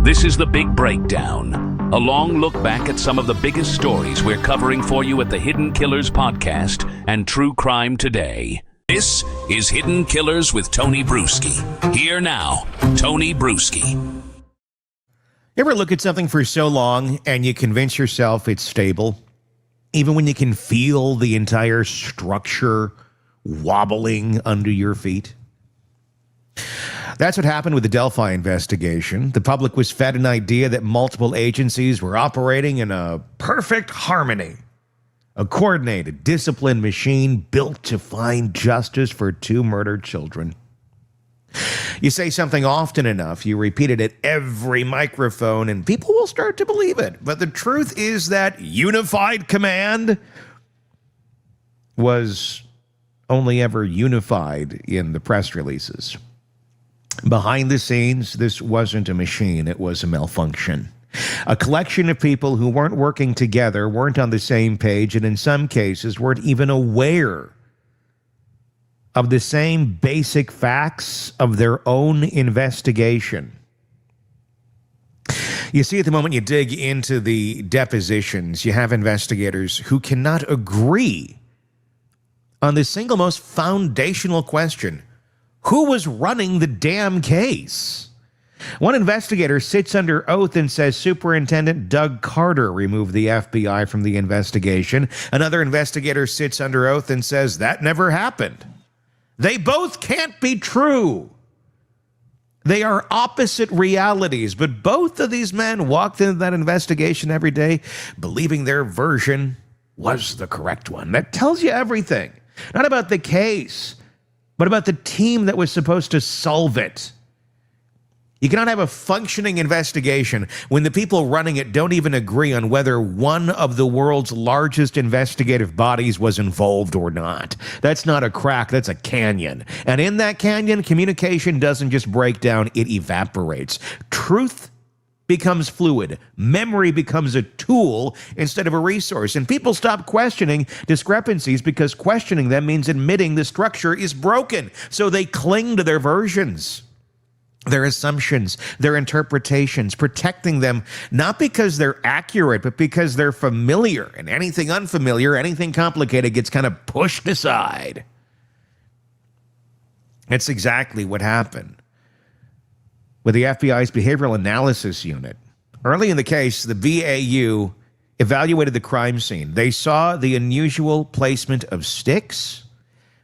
This is The Big Breakdown, a long look back at some of the biggest stories we're covering for you at the Hidden Killers podcast and True Crime Today. This is Hidden Killers with Tony Brueski. Here now, Tony Brueski. You ever look at something for so long and you convince yourself it's stable, even when you can feel the entire structure wobbling under your feet? That's what happened with the Delphi investigation. The public was fed an idea that multiple agencies were operating in a perfect harmony, a coordinated, disciplined machine built to find justice for two murdered children. You say something often enough, you repeat it at every microphone, and people will start to believe it. But the truth is that unified command was only ever unified in the press releases. Behind the scenes, this wasn't a machine, it was a malfunction. A collection of people who weren't working together, weren't on the same page, and in some cases weren't even aware of the same basic facts of their own investigation. You see, at the moment you dig into the depositions, you have investigators who cannot agree on the single most foundational question: who was running the damn case? One investigator sits under oath and says Superintendent Doug Carter removed the FBI from the investigation. Another investigator sits under oath and says that never happened. They both can't be true. They are opposite realities, but both of these men walked into that investigation every day believing their version was the correct one. That tells you everything. Not about the case, but about the team that was supposed to solve it. You cannot have a functioning investigation when the people running it don't even agree on whether one of the world's largest investigative bodies was involved or not. That's not a crack, that's a canyon. And in that canyon, communication doesn't just break down, it evaporates. Truth becomes fluid. Memory becomes a tool instead of a resource. And people stop questioning discrepancies because questioning them means admitting the structure is broken. So they cling to their versions, their assumptions, their interpretations, protecting them not because they're accurate, but because they're familiar. And anything unfamiliar, anything complicated gets kind of pushed aside. That's exactly what happened with the FBI's Behavioral Analysis Unit. Early in the case, the BAU evaluated the crime scene. They saw the unusual placement of sticks.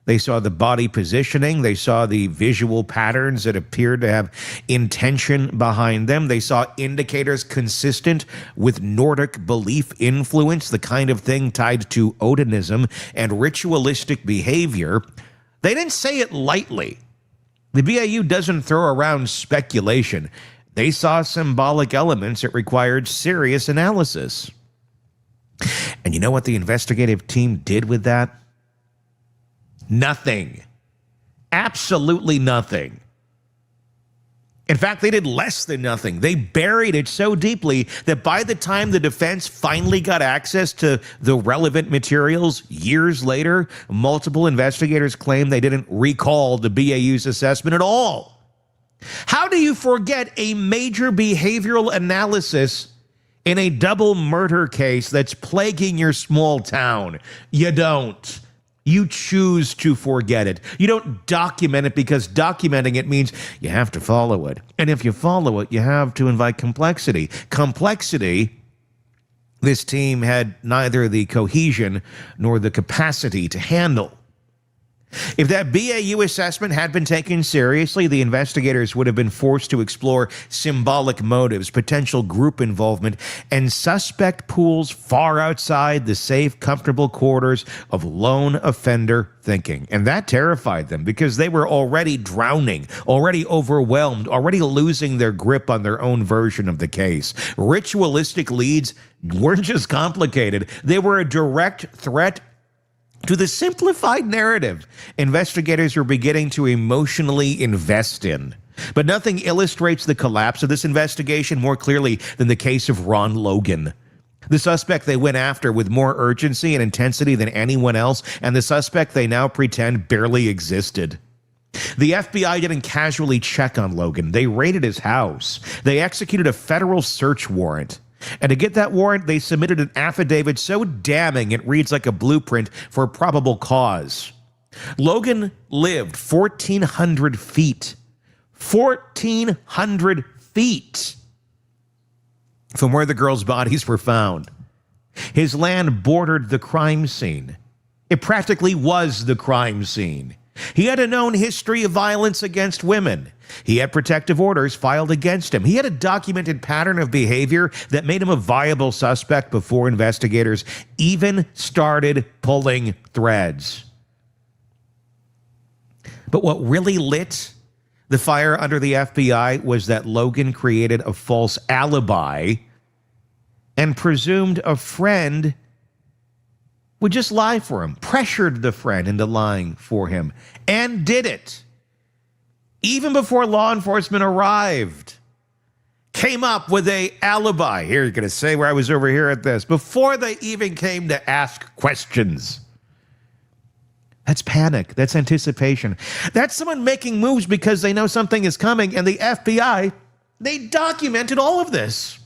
They saw the body positioning. They saw the visual patterns that appeared to have intention behind them. They saw indicators consistent with Nordic belief influence, the kind of thing tied to Odinism and ritualistic behavior. They didn't say it lightly. The BAU doesn't throw around speculation. They saw symbolic elements that required serious analysis. And you know what the investigative team did with that? Nothing. Absolutely nothing. In fact, they did less than nothing. They buried it so deeply that by the time the defense finally got access to the relevant materials years later, multiple investigators claimed they didn't recall the BAU's assessment at all. How do you forget a major behavioral analysis in a double murder case that's plaguing your small town? You don't. You choose to forget it. You don't document it because documenting it means you have to follow it. And if you follow it, you have to invite complexity. Complexity, this team had neither the cohesion nor the capacity to handle. If that BAU assessment had been taken seriously, the investigators would have been forced to explore symbolic motives, potential group involvement, and suspect pools far outside the safe, comfortable quarters of lone offender thinking. And that terrified them because they were already drowning, already overwhelmed, already losing their grip on their own version of the case. Ritualistic leads weren't just complicated, they were a direct threat to the simplified narrative investigators are beginning to emotionally invest in. But nothing illustrates the collapse of this investigation more clearly than the case of Ron Logan. The suspect they went after with more urgency and intensity than anyone else, and the suspect they now pretend barely existed. The FBI didn't casually check on Logan. They raided his house. They executed a federal search warrant. And to get that warrant, they submitted an affidavit so damning it reads like a blueprint for probable cause. Logan lived 1,400 feet. 1,400 feet from where the girls' bodies were found. His land bordered the crime scene. It practically was the crime scene. He had a known history of violence against women. He had protective orders filed against him. He had a documented pattern of behavior that made him a viable suspect before investigators even started pulling threads. But what really lit the fire under the FBI was that Logan created a false alibi and presumed a friend would just lie for him, pressured the friend into lying for him, and did it. Even before law enforcement arrived, came up with a alibi. Here, you're going to say where I was over here at this. Before they even came to ask questions. That's panic. That's anticipation. That's someone making moves because they know something is coming, and the FBI, they documented all of this.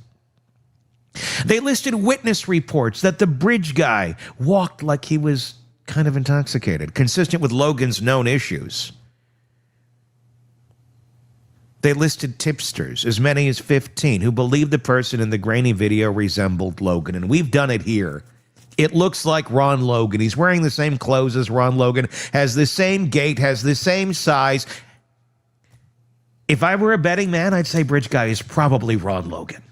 They listed witness reports that the bridge guy walked like he was kind of intoxicated, consistent with Logan's known issues. They listed tipsters, as many as 15, who believed the person in the grainy video resembled Logan, and we've done it here. It looks like Ron Logan. He's wearing the same clothes as Ron Logan, has the same gait, has the same size. If I were a betting man, I'd say bridge guy is probably Ron Logan.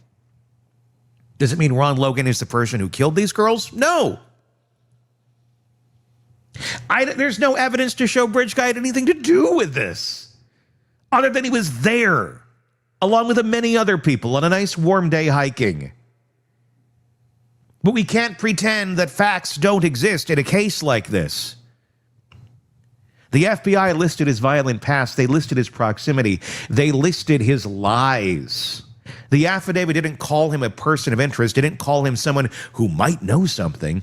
Does it mean Ron Logan is the person who killed these girls? No. There's no evidence to show Bridge Guy had anything to do with this, other than he was there, along with many other people on a nice warm day hiking. But we can't pretend that facts don't exist in a case like this. The FBI listed his violent past. They listed his proximity. They listed his lies. The affidavit didn't call him a person of interest, didn't call him someone who might know something.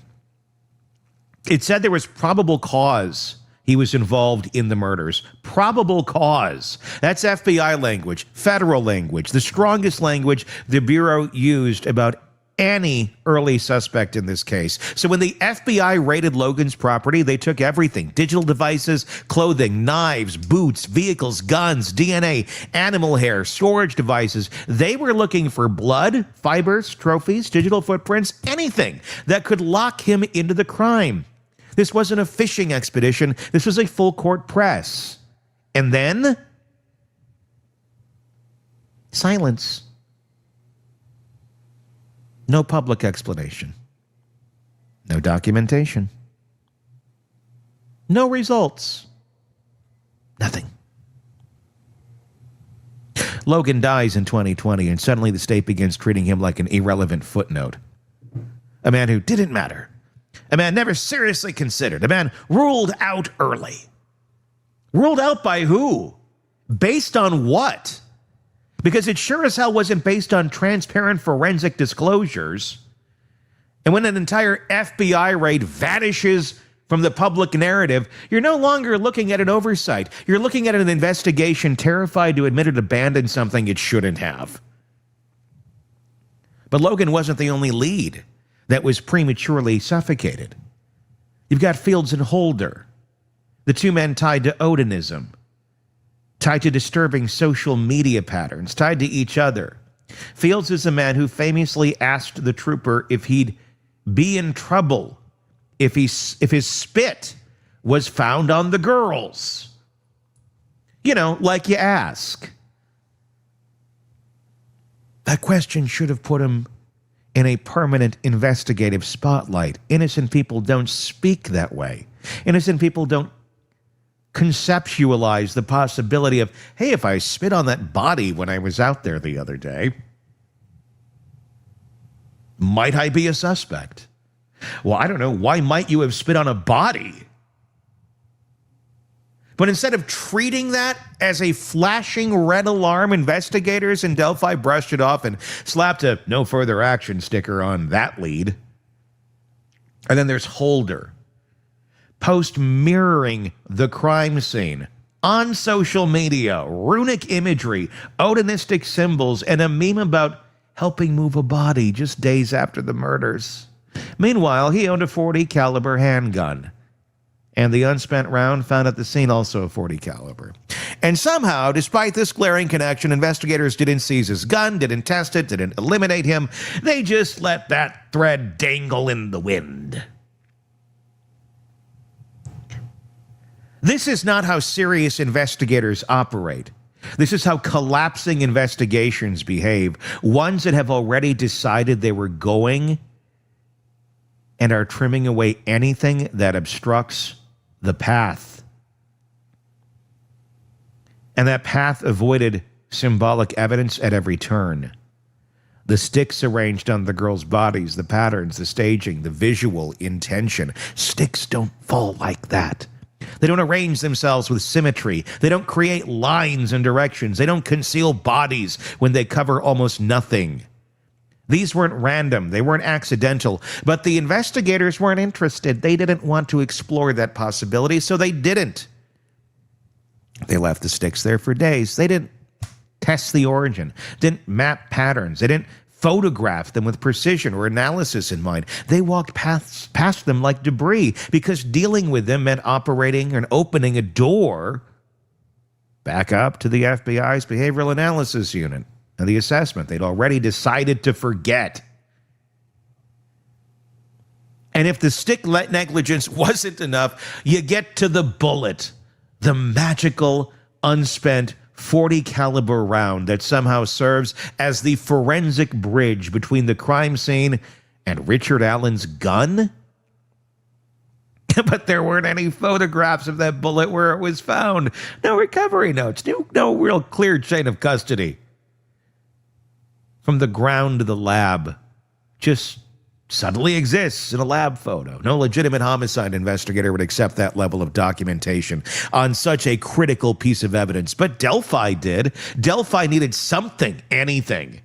It said there was probable cause he was involved in the murders. Probable cause. That's FBI language, federal language, the strongest language the Bureau used about any early suspect in this case. So when the FBI raided Logan's property, they took everything: digital devices, clothing, knives, boots, vehicles, guns, DNA, animal hair, storage devices. They were looking for blood, fibers, trophies, digital footprints, anything that could lock him into the crime. This wasn't a fishing expedition. This was a full court press. And then silence. No public explanation. No documentation. No results. Nothing. Logan dies in 2020, and suddenly the state begins treating him like an irrelevant footnote. A man who didn't matter. A man never seriously considered. A man ruled out early. Ruled out by who? Based on what? Because it sure as hell wasn't based on transparent forensic disclosures. And when an entire FBI raid vanishes from the public narrative, you're no longer looking at an oversight. You're looking at an investigation terrified to admit it abandoned something it shouldn't have. But Logan wasn't the only lead that was prematurely suffocated. You've got Fields and Holder, the two men tied to Odinism, tied to disturbing social media patterns, tied to each other. Fields is a man who famously asked the trooper if he'd be in trouble if his spit was found on the girls. You know, like you ask. That question should have put him in a permanent investigative spotlight. Innocent people don't speak that way. Innocent people don't conceptualize the possibility of, hey, if I spit on that body when I was out there the other day, might I be a suspect? Well, I don't know. Why might you have spit on a body? But instead of treating that as a flashing red alarm, investigators in Delphi brushed it off and slapped a no further action sticker on that lead. And then there's Holder, post mirroring the crime scene, on social media, runic imagery, Odinistic symbols, and a meme about helping move a body just days after the murders. Meanwhile, he owned a .40 caliber handgun. And the unspent round found at the scene also a .40 caliber. And somehow, despite this glaring connection, investigators didn't seize his gun, didn't test it, didn't eliminate him. They just let that thread dangle in the wind. This is not how serious investigators operate. This is how collapsing investigations behave. Ones that have already decided they were going and are trimming away anything that obstructs the path. And that path avoided symbolic evidence at every turn. The sticks arranged on the girls' bodies, the patterns, the staging, the visual intention. Sticks don't fall like that. They don't arrange themselves with symmetry. They don't create lines and directions. They don't conceal bodies when they cover almost nothing. These weren't random. They weren't accidental. But the investigators weren't interested. They didn't want to explore that possibility, so they didn't. They left the sticks there for days. They didn't test the origin, didn't map patterns. They didn't photograph them with precision or analysis in mind. They walked past them like debris because dealing with them meant operating and opening a door back up to the FBI's behavioral analysis unit and the assessment they'd already decided to forget. And if the stick negligence wasn't enough, you get to the bullet, the magical, unspent .40 caliber round that somehow serves as the forensic bridge between the crime scene and Richard Allen's gun. But there weren't any photographs of that bullet where it was found. No recovery notes, no real clear chain of custody. From the ground to the lab, just suddenly exists in a lab photo. No legitimate homicide investigator would accept that level of documentation on such a critical piece of evidence. But Delphi did. Delphi needed something, anything.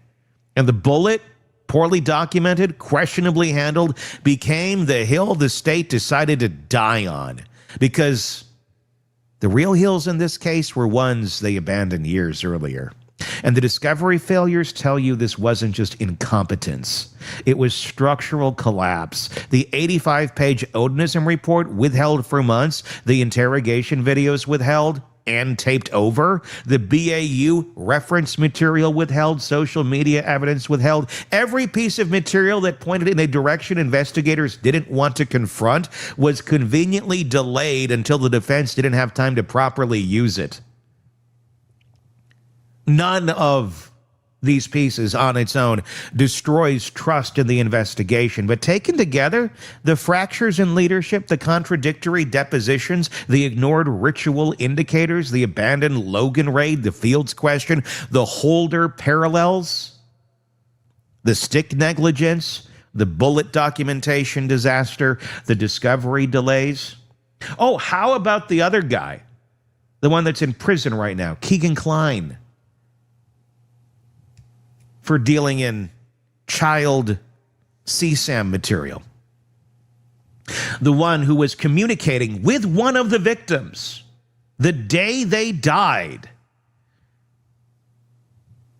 And the bullet, poorly documented, questionably handled, became the hill the state decided to die on. Because the real hills in this case were ones they abandoned years earlier. And the discovery failures tell you this wasn't just incompetence. It was structural collapse. The 85-page Odinism report withheld for months, the interrogation videos withheld and taped over, the BAU reference material withheld, social media evidence withheld. Every piece of material that pointed in a direction investigators didn't want to confront was conveniently delayed until the defense didn't have time to properly use it. None of these pieces on its own destroys trust in the investigation, but taken together, the fractures in leadership, the contradictory depositions, the ignored ritual indicators, the abandoned Logan raid, the Fields question, the Holder parallels, the stick negligence, the bullet documentation disaster, the discovery delays. Oh, how about the other guy? The one that's in prison right now, Keegan Kline, for dealing in child CSAM material. The one who was communicating with one of the victims the day they died,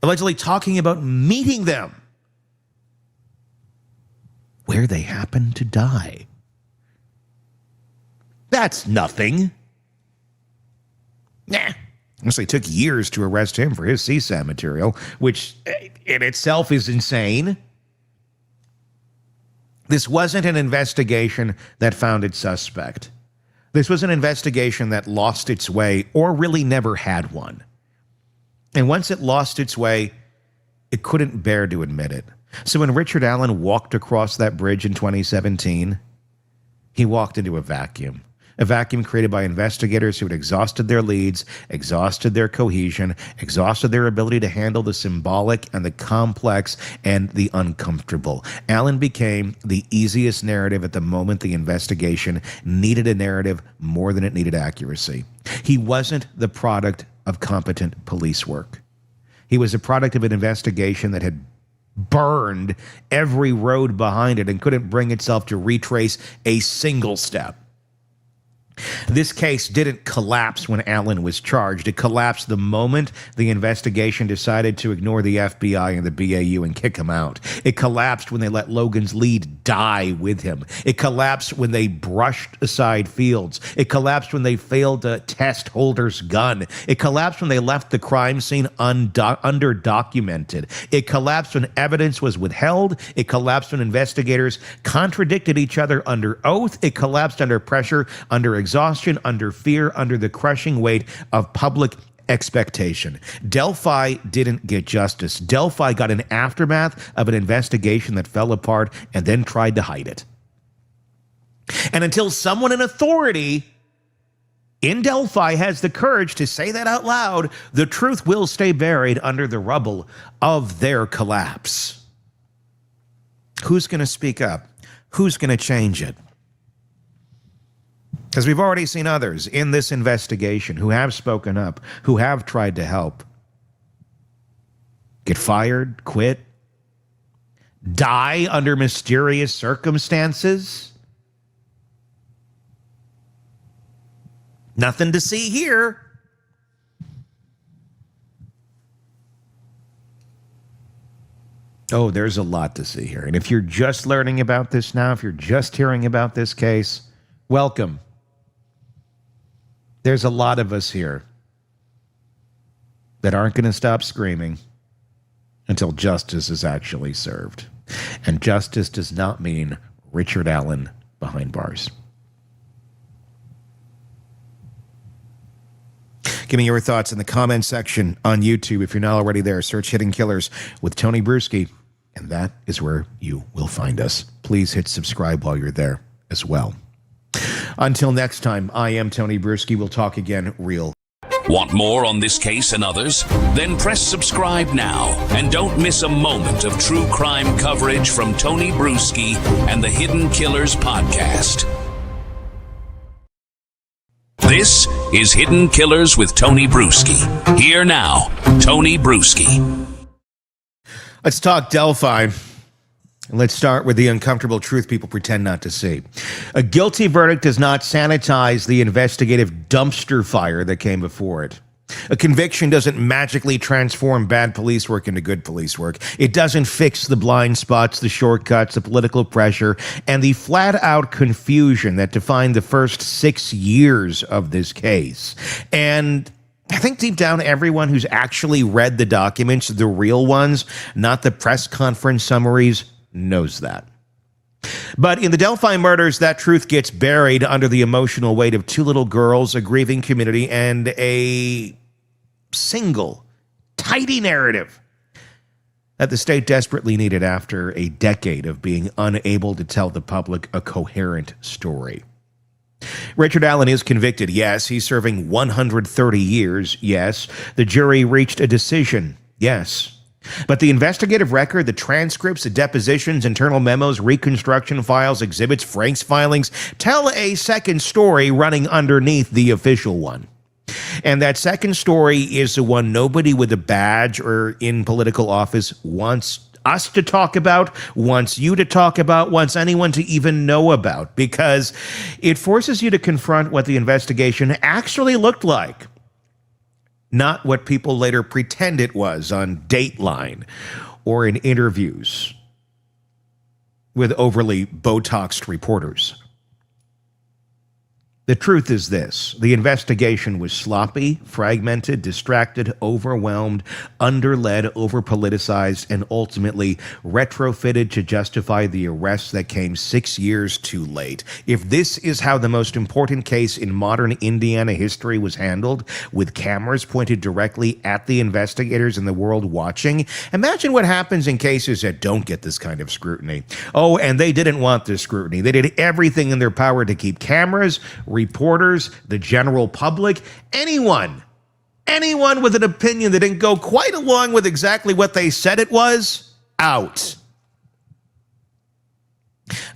allegedly talking about meeting them where they happened to die. That's nothing. Nah. Honestly, it took years to arrest him for his CSAM material, which in itself is insane. This wasn't an investigation that found its suspect. This was an investigation that lost its way or really never had one. And once it lost its way, it couldn't bear to admit it. So when Richard Allen walked across that bridge in 2017, he walked into a vacuum. A vacuum created by investigators who had exhausted their leads, exhausted their cohesion, exhausted their ability to handle the symbolic and the complex and the uncomfortable. Allen became the easiest narrative at the moment the investigation needed a narrative more than it needed accuracy. He wasn't the product of competent police work. He was a product of an investigation that had burned every road behind it and couldn't bring itself to retrace a single step. This case didn't collapse when Allen was charged. It collapsed the moment the investigation decided to ignore the FBI and the BAU and kick him out. It collapsed when they let Logan's lead die with him. It collapsed when they brushed aside Fields. It collapsed when they failed to test Holder's gun. It collapsed when they left the crime scene underdocumented. It collapsed when evidence was withheld. It collapsed when investigators contradicted each other under oath. It collapsed under pressure, under exhaustion, under fear, under the crushing weight of public expectation. Delphi didn't get justice. Delphi got an aftermath of an investigation that fell apart and then tried to hide it. And until someone in authority in Delphi has the courage to say that out loud, the truth will stay buried under the rubble of their collapse. Who's going to speak up? Who's going to change it? Because we've already seen others in this investigation who have spoken up, who have tried to help, get fired, quit, die under mysterious circumstances. Nothing to see here. Oh, there's a lot to see here. And if you're just learning about this now, if you're just hearing about this case, welcome. There's a lot of us here that aren't going to stop screaming until justice is actually served. And justice does not mean Richard Allen behind bars. Give me your thoughts in the comment section on YouTube. If you're not already there, search Hidden Killers with Tony Brueski, and that is where you will find us. Please hit subscribe while you're there as well. Until next time, I am Tony Brueski. We'll talk again real. Want more on this case and others? Then press subscribe now and don't miss a moment of true crime coverage from Tony Brueski and the Hidden Killers podcast. This is Hidden Killers with Tony Brueski. Here now, Tony Brueski. Let's talk Delphi. Let's start with the uncomfortable truth people pretend not to see. A guilty verdict does not sanitize the investigative dumpster fire that came before it. A conviction doesn't magically transform bad police work into good police work. It doesn't fix the blind spots, the shortcuts, the political pressure, and the flat-out confusion that defined the first 6 years of this case. And I think deep down, everyone who's actually read the documents, the real ones, not the press conference summaries, knows that. But in the Delphi murders, that truth gets buried under the emotional weight of two little girls, a grieving community, and a single, tidy narrative that the state desperately needed after a decade of being unable to tell the public a coherent story. Richard Allen is convicted, yes. He's serving 130 years, yes. The jury reached a decision, yes. But the investigative record, the transcripts, the depositions, internal memos, reconstruction files, exhibits, Frank's filings, tell a second story running underneath the official one. And that second story is the one nobody with a badge or in political office wants us to talk about, wants you to talk about, wants anyone to even know about, because it forces you to confront what the investigation actually looked like. Not what people later pretend it was on Dateline or in interviews with overly Botoxed reporters. The truth is this: the investigation was sloppy, fragmented, distracted, overwhelmed, under-led, over-politicized, and ultimately retrofitted to justify the arrests that came 6 years too late. If this is how the most important case in modern Indiana history was handled, with cameras pointed directly at the investigators and the world watching, imagine what happens in cases that don't get this kind of scrutiny. Oh, and they didn't want this scrutiny. They did everything in their power to keep cameras, reporters, the general public, anyone with an opinion that didn't go quite along with exactly what they said it was, out.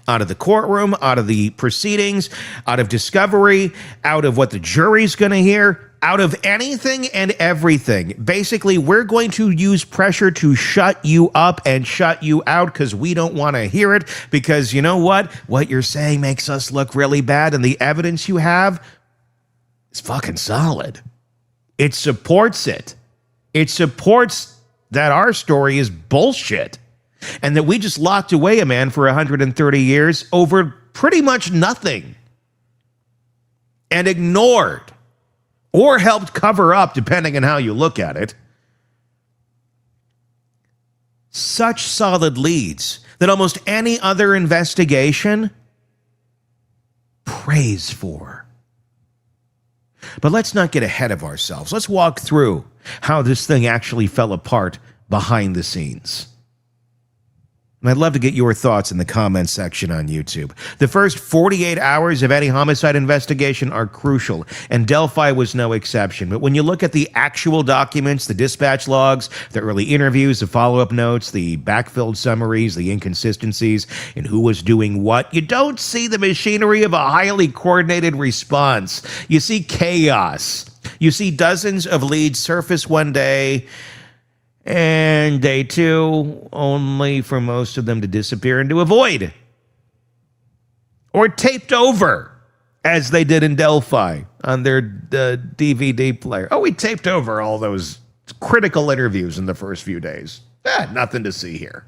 Out of the courtroom, out of the proceedings, out of discovery, out of what the jury's going to hear, out of anything and everything. Basically, we're going to use pressure to shut you up and shut you out because we don't want to hear it, because you know what? What you're saying makes us look really bad, and the evidence you have is fucking solid. It supports it. It supports that our story is bullshit and that we just locked away a man for 130 years over pretty much nothing and ignored or helped cover up, depending on how you look at it, such solid leads that almost any other investigation prays for. But let's not get ahead of ourselves. Let's walk through how this thing actually fell apart behind the scenes. And I'd love to get your thoughts in the comments section on YouTube. The first 48 hours of any homicide investigation are crucial, and Delphi was no exception. But when you look at the actual documents, the dispatch logs, the early interviews, the follow-up notes, the backfilled summaries, the inconsistencies in who was doing what, you don't see the machinery of a highly coordinated response. You see chaos. You see dozens of leads surface one day, and day two, only for most of them to disappear into a void. Or taped over, as they did in Delphi on their DVD player. Oh, we taped over all those critical interviews in the first few days. Nothing to see here.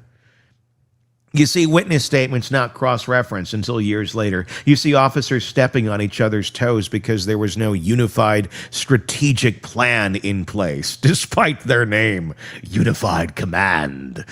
You see witness statements not cross-referenced until years later. You see officers stepping on each other's toes because there was no unified strategic plan in place, despite their name, Unified Command.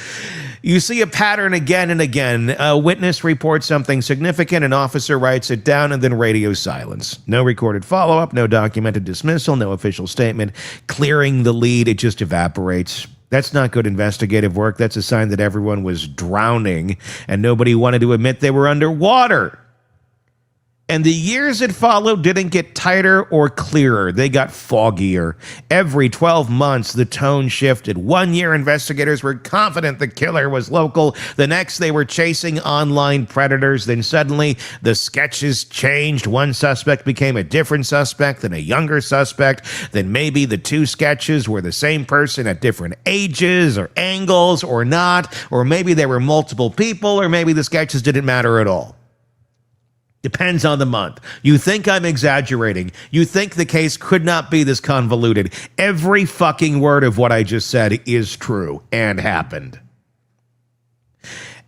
You see a pattern again and again. A witness reports something significant, an officer writes it down, and then radio silence. No recorded follow-up, no documented dismissal, no official statement. Clearing the lead, it just evaporates. That's not good investigative work. That's a sign that everyone was drowning and nobody wanted to admit they were underwater. And the years that followed didn't get tighter or clearer. They got foggier. Every 12 months, the tone shifted. 1 year, investigators were confident the killer was local. The next, they were chasing online predators. Then suddenly, the sketches changed. One suspect became a different suspect, then a younger suspect. Then maybe the two sketches were the same person at different ages or angles or not. Or maybe there were multiple people, or maybe the sketches didn't matter at all. Depends on the month. You think I'm exaggerating. You think the case could not be this convoluted. Every fucking word of what I just said is true and happened.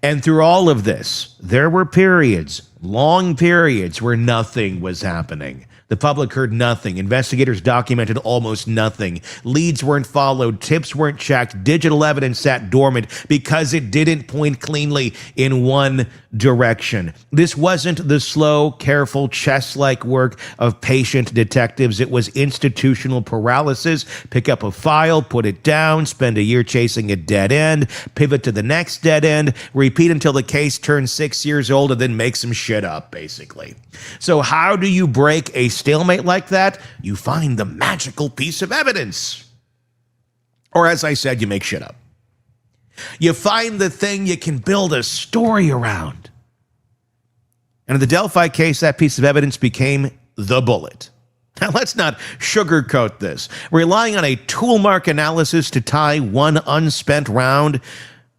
And through all of this, there were periods, long periods, where nothing was happening. The public heard nothing. Investigators documented almost nothing. Leads weren't followed. Tips weren't checked. Digital evidence sat dormant because it didn't point cleanly in one direction. This wasn't the slow, careful, chess-like work of patient detectives. It was institutional paralysis. Pick up a file, put it down, spend a year chasing a dead end, pivot to the next dead end, repeat until the case turns 6 years old, and then make some shit up, basically. So how do you break a stalemate like that? You find the magical piece of evidence. Or as I said, you make shit up. You find the thing you can build a story around. And in the Delphi case, that piece of evidence became the bullet. Now, let's not sugarcoat this. Relying on a toolmark analysis to tie one unspent round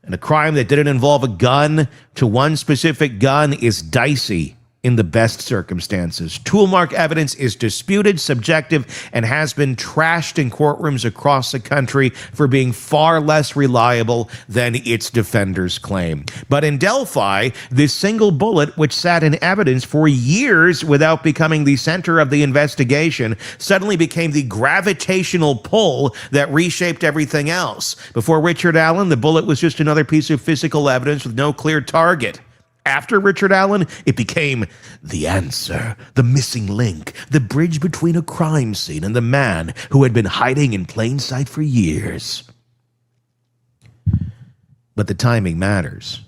and a crime that didn't involve a gun to one specific gun is dicey in the best circumstances. Toolmark evidence is disputed, subjective, and has been trashed in courtrooms across the country for being far less reliable than its defenders claim. But in Delphi, this single bullet, which sat in evidence for years without becoming the center of the investigation, suddenly became the gravitational pull that reshaped everything else. Before Richard Allen, the bullet was just another piece of physical evidence with no clear target. After Richard Allen, it became the answer, the missing link, the bridge between a crime scene and the man who had been hiding in plain sight for years. But the timing matters.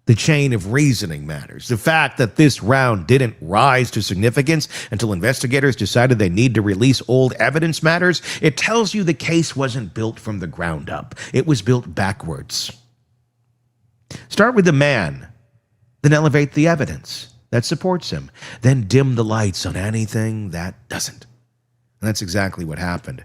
The chain of reasoning matters. The fact that this round didn't rise to significance until investigators decided they need to release old evidence matters. It tells you the case wasn't built from the ground up. It was built backwards. Start with the man. Then elevate the evidence that supports him. Then dim the lights on anything that doesn't. And that's exactly what happened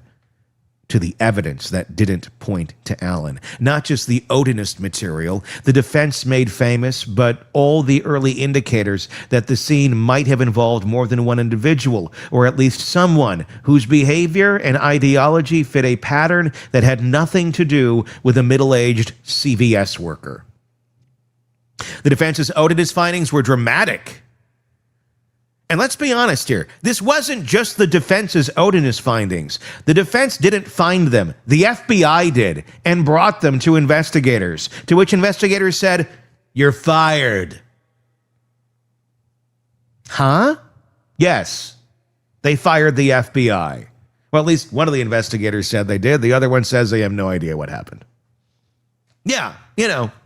to the evidence that didn't point to Allen. Not just the Odinist material, the defense made famous, but all the early indicators that the scene might have involved more than one individual, or at least someone whose behavior and ideology fit a pattern that had nothing to do with a middle-aged CVS worker. The defense's Odinist findings were dramatic. And let's be honest here, this wasn't just the defense's Odinist findings. The defense didn't find them. The FBI did and brought them to investigators, to which investigators said, "You're fired." Huh? Yes, they fired the FBI. Well, at least one of the investigators said they did. The other one says they have no idea what happened. Yeah,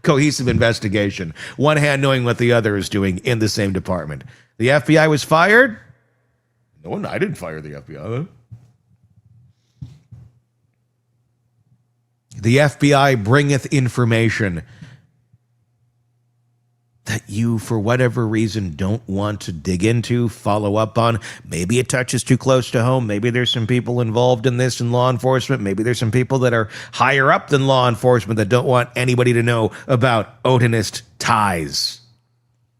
cohesive investigation. One hand knowing what the other is doing in the same department. The FBI was fired? No, I didn't fire the FBI. The FBI bringeth information that you, for whatever reason, don't want to dig into, follow up on. Maybe it touches too close to home. Maybe there's some people involved in this in law enforcement. Maybe there's some people that are higher up than law enforcement that don't want anybody to know about Odinist ties.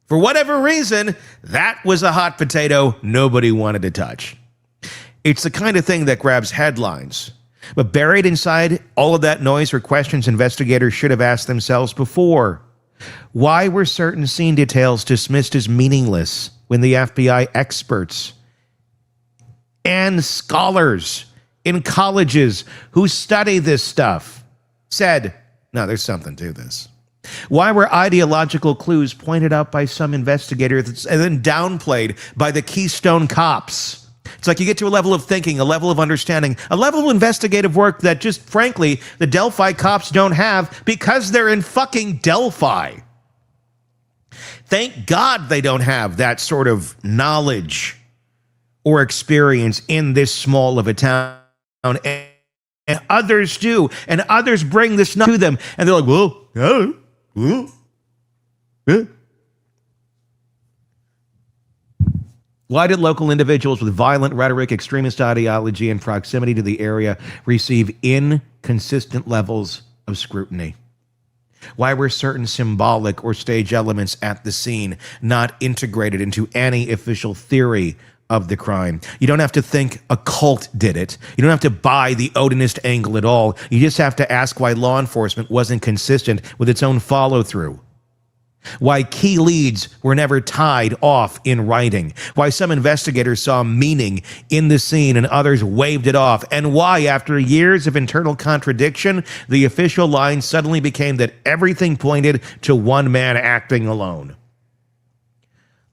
For whatever reason, that was a hot potato nobody wanted to touch. It's the kind of thing that grabs headlines. But buried inside all of that noise were questions investigators should have asked themselves before. Why were certain scene details dismissed as meaningless when the FBI experts and scholars in colleges who study this stuff said, no, there's something to this? Why were ideological clues pointed out by some investigators and then downplayed by the Keystone cops? It's like you get to a level of thinking, a level of understanding, a level of investigative work that just, frankly, the Delphi cops don't have because they're in fucking Delphi. Thank God they don't have that sort of knowledge or experience in this small of a town. And others do. And others bring this to them. And they're like, well, why did local individuals with violent rhetoric, extremist ideology, and proximity to the area receive inconsistent levels of scrutiny? Why were certain symbolic or stage elements at the scene not integrated into any official theory of the crime? You don't have to think a cult did it. You don't have to buy the Odinist angle at all. You just have to ask why law enforcement wasn't consistent with its own follow-through. Why key leads were never tied off in writing. Why some investigators saw meaning in the scene and others waved it off. And why, after years of internal contradiction, the official line suddenly became that everything pointed to one man acting alone.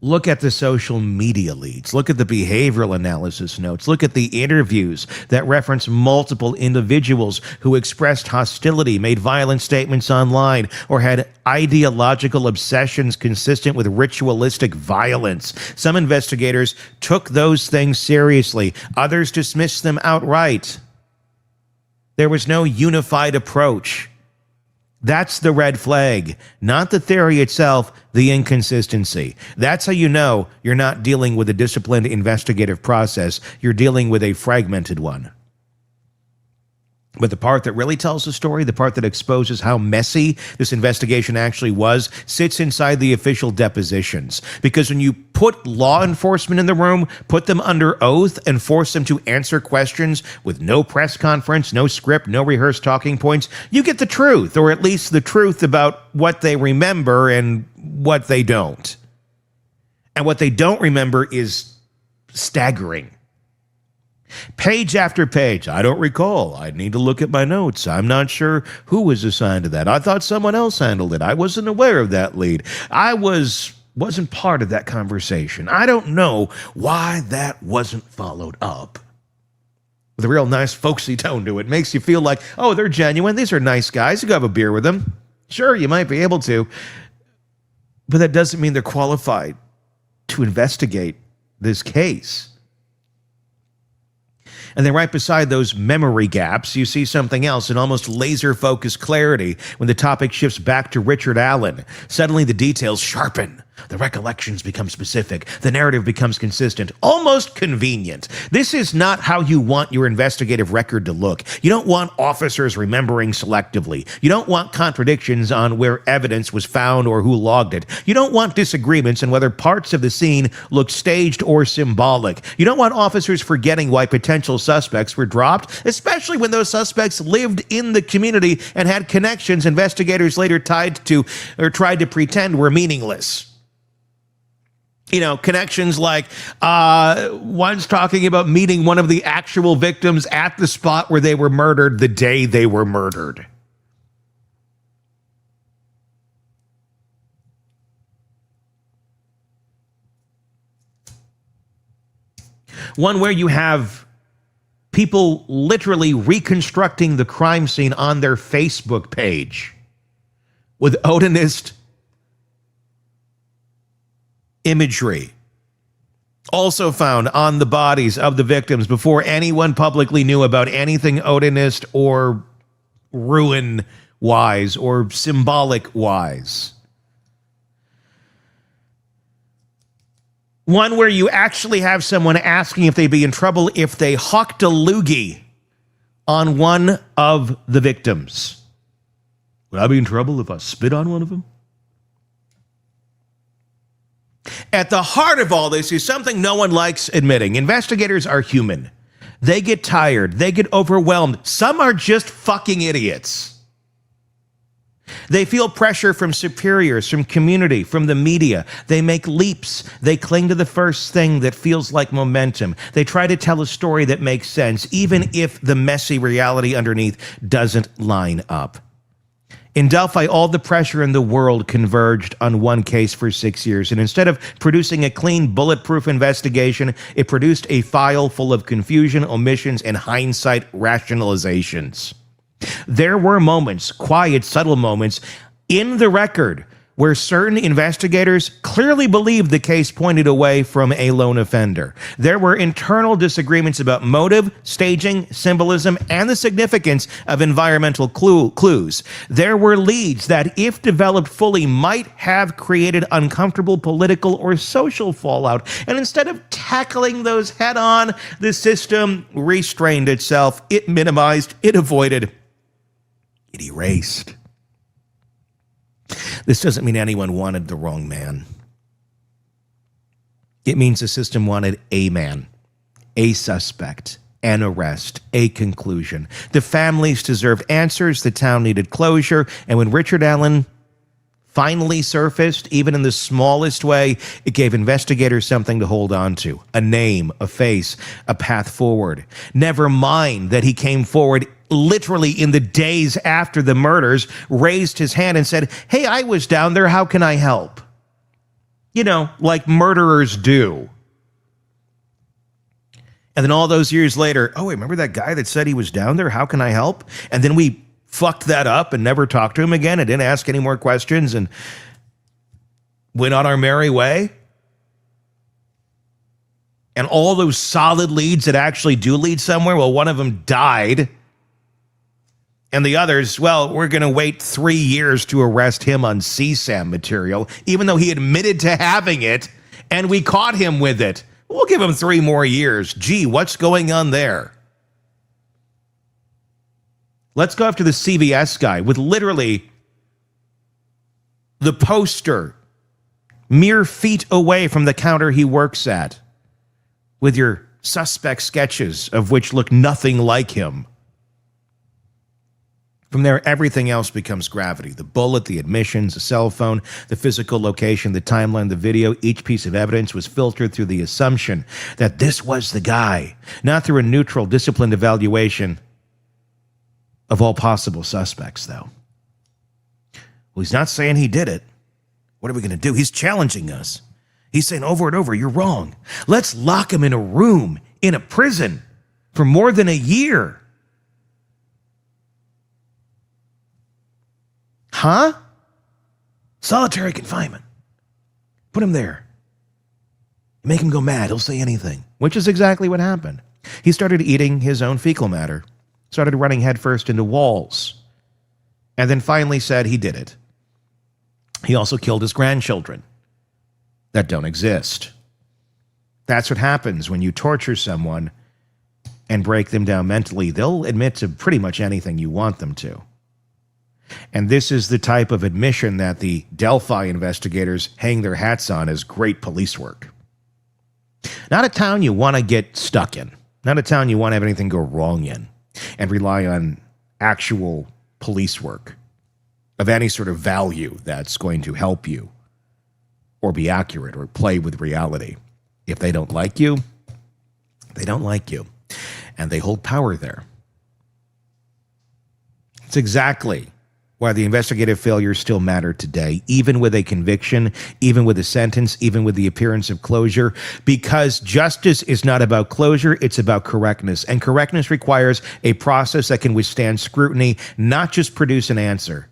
Look at the social media leads. Look at the behavioral analysis notes. Look at the interviews that reference multiple individuals who expressed hostility, made violent statements online, or had ideological obsessions consistent with ritualistic violence. Some investigators took those things seriously. Others dismissed them outright. There was no unified approach. That's the red flag, not the theory itself, the inconsistency. That's how you know you're not dealing with a disciplined investigative process. You're dealing with a fragmented one. But the part that really tells the story, the part that exposes how messy this investigation actually was, sits inside the official depositions. Because when you put law enforcement in the room, put them under oath, and force them to answer questions with no press conference, no script, no rehearsed talking points, you get the truth, or at least the truth about what they remember and what they don't. And what they don't remember is staggering. Page after page. I don't recall. I need to look at my notes. I'm not sure who was assigned to that. I thought someone else handled it. I wasn't aware of that lead. I wasn't part of that conversation. I don't know why that wasn't followed up with a real nice folksy tone to it. Makes you feel like, oh, they're genuine. These are nice guys. You go have a beer with them. Sure, you might be able to. But that doesn't mean they're qualified to investigate this case. And then right beside those memory gaps, you see something else, an almost laser-focused clarity when the topic shifts back to Richard Allen. Suddenly the details sharpen. The recollections become specific. The narrative becomes consistent, almost convenient. This is not how you want your investigative record to look. You don't want officers remembering selectively. You don't want contradictions on where evidence was found or who logged it. You don't want disagreements on whether parts of the scene look staged or symbolic. You don't want officers forgetting why potential suspects were dropped, especially when those suspects lived in the community and had connections investigators later tied to or tried to pretend were meaningless. You know, connections like one's talking about meeting one of the actual victims at the spot where they were murdered the day they were murdered. One where you have people literally reconstructing the crime scene on their Facebook page with Odinist imagery, also found on the bodies of the victims before anyone publicly knew about anything Odinist or ruin-wise or symbolic-wise. One where you actually have someone asking if they'd be in trouble if they hawked a loogie on one of the victims. Would I be in trouble if I spit on one of them? At the heart of all this is something no one likes admitting. Investigators are human. They get tired. They get overwhelmed. Some are just fucking idiots. They feel pressure from superiors, from community, from the media. They make leaps. They cling to the first thing that feels like momentum. They try to tell a story that makes sense, even if the messy reality underneath doesn't line up. In Delphi, all the pressure in the world converged on one case for 6 years, and instead of producing a clean, bulletproof investigation, it produced a file full of confusion, omissions, and hindsight rationalizations. There were moments, quiet, subtle moments, in the record where certain investigators clearly believed the case pointed away from a lone offender. There were internal disagreements about motive, staging, symbolism, and the significance of environmental clues. There were leads that, if developed fully, might have created uncomfortable political or social fallout. And instead of tackling those head-on, the system restrained itself. It minimized, it avoided, it erased. This doesn't mean anyone wanted the wrong man. It means the system wanted a man, a suspect, an arrest, a conclusion. The families deserved answers, the town needed closure, and when Richard Allen finally surfaced, even in the smallest way, it gave investigators something to hold on to, a name, a face, a path forward. Never mind that he came forward literally in the days after the murders, raised his hand and said, "Hey, I was down there, how can I help?" You know, like murderers do. And then all those years later, oh, wait, remember that guy that said he was down there, how can I help? And then we fucked that up and never talked to him again and didn't ask any more questions and went on our merry way. And all those solid leads that actually do lead somewhere, well, one of them died. And the others, well, we're going to wait 3 years to arrest him on CSAM material, even though he admitted to having it, and we caught him with it. We'll give him 3 more years. Gee, what's going on there? Let's go after the CVS guy with literally the poster mere feet away from the counter he works at, with your suspect sketches of which look nothing like him. From there, everything else becomes gravity. The bullet, the admissions, the cell phone, the physical location, the timeline, the video. Each piece of evidence was filtered through the assumption that this was the guy, not through a neutral, disciplined evaluation of all possible suspects, though. Well, he's not saying he did it. What are we going to do? He's challenging us. He's saying over and over, you're wrong. Let's lock him in a room, in a prison, for more than a year. Huh? Solitary confinement. Put him there. Make him go mad. He'll say anything. Which is exactly what happened. He started eating his own fecal matter, started running headfirst into walls, and then finally said he did it. He also killed his grandchildren. that don't exist. That's what happens when you torture someone and break them down mentally. They'll admit to pretty much anything you want them to. And this is the type of admission that the Delphi investigators hang their hats on as great police work. Not a town you want to get stuck in. Not a town you want to have anything go wrong in and rely on actual police work of any sort of value that's going to help you or be accurate or play with reality. If they don't like you, they don't like you. And they hold power there. It's exactly why the investigative failures still matter today, even with a conviction, even with a sentence, even with the appearance of closure, because justice is not about closure, it's about correctness. And correctness requires a process that can withstand scrutiny, not just produce an answer.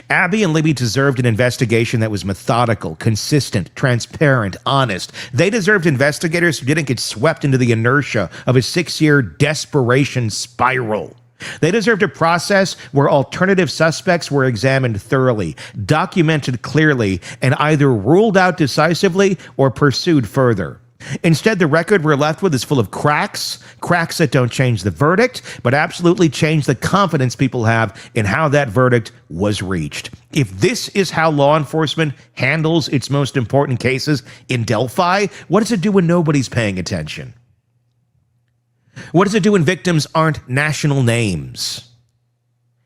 Abby and Libby deserved an investigation that was methodical, consistent, transparent, honest. They deserved investigators who didn't get swept into the inertia of a 6-year desperation spiral. They deserved a process where alternative suspects were examined thoroughly, documented clearly, and either ruled out decisively or pursued further. Instead, the record we're left with is full of cracks that don't change the verdict, but absolutely change the confidence people have in how that verdict was reached. If this is how law enforcement handles its most important cases in Delphi, what does it do when nobody's paying attention? What does it do when victims aren't national names?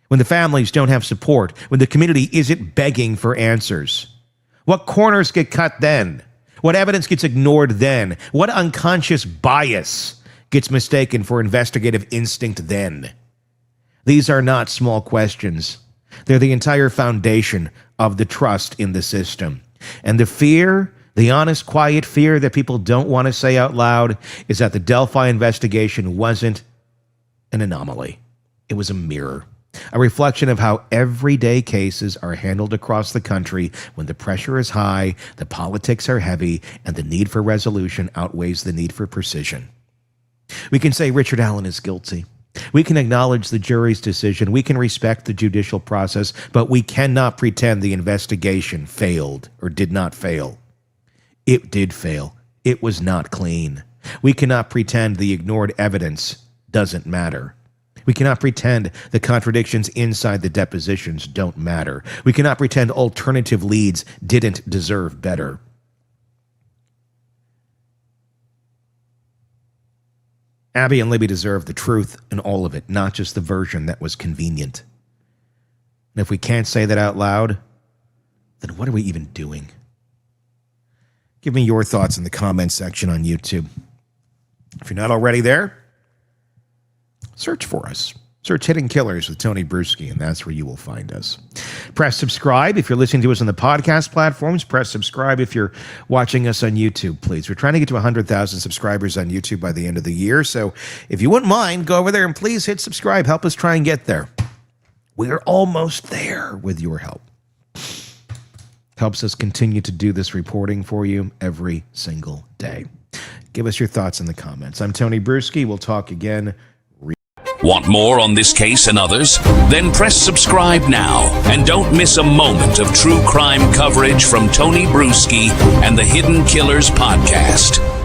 When the families don't have support? When the community isn't begging for answers? What corners get cut then? What evidence gets ignored then? What unconscious bias gets mistaken for investigative instinct then? These are not small questions. They're the entire foundation of the trust in the system. And the fear, the honest, quiet fear that people don't want to say out loud, is that the Delphi investigation wasn't an anomaly. It was a mirror. A reflection of how everyday cases are handled across the country when the pressure is high, the politics are heavy, and the need for resolution outweighs the need for precision. We can say Richard Allen is guilty. We can acknowledge the jury's decision. We can respect the judicial process, but we cannot pretend the investigation failed or did not fail. It did fail. It was not clean. We cannot pretend the ignored evidence doesn't matter. We cannot pretend the contradictions inside the depositions don't matter. We cannot pretend alternative leads didn't deserve better. Abby and Libby deserve the truth in all of it, not just the version that was convenient. And if we can't say that out loud, then what are we even doing? Give me your thoughts in the comments section on YouTube. If you're not already there, search for us. Search Hidden Killers with Tony Brueski, and that's where you will find us. Press subscribe if you're listening to us on the podcast platforms. Press subscribe if you're watching us on YouTube, please. We're trying to get to 100,000 subscribers on YouTube by the end of the year, so if you wouldn't mind, go over there and please hit subscribe. Help us try and get there. We're almost there with your help. Helps us continue to do this reporting for you every single day. Give us your thoughts in the comments. I'm Tony Brueski. We'll talk again. Want more on this case and others? Then press subscribe now and don't miss a moment of true crime coverage from Tony Brueski and the Hidden Killers podcast.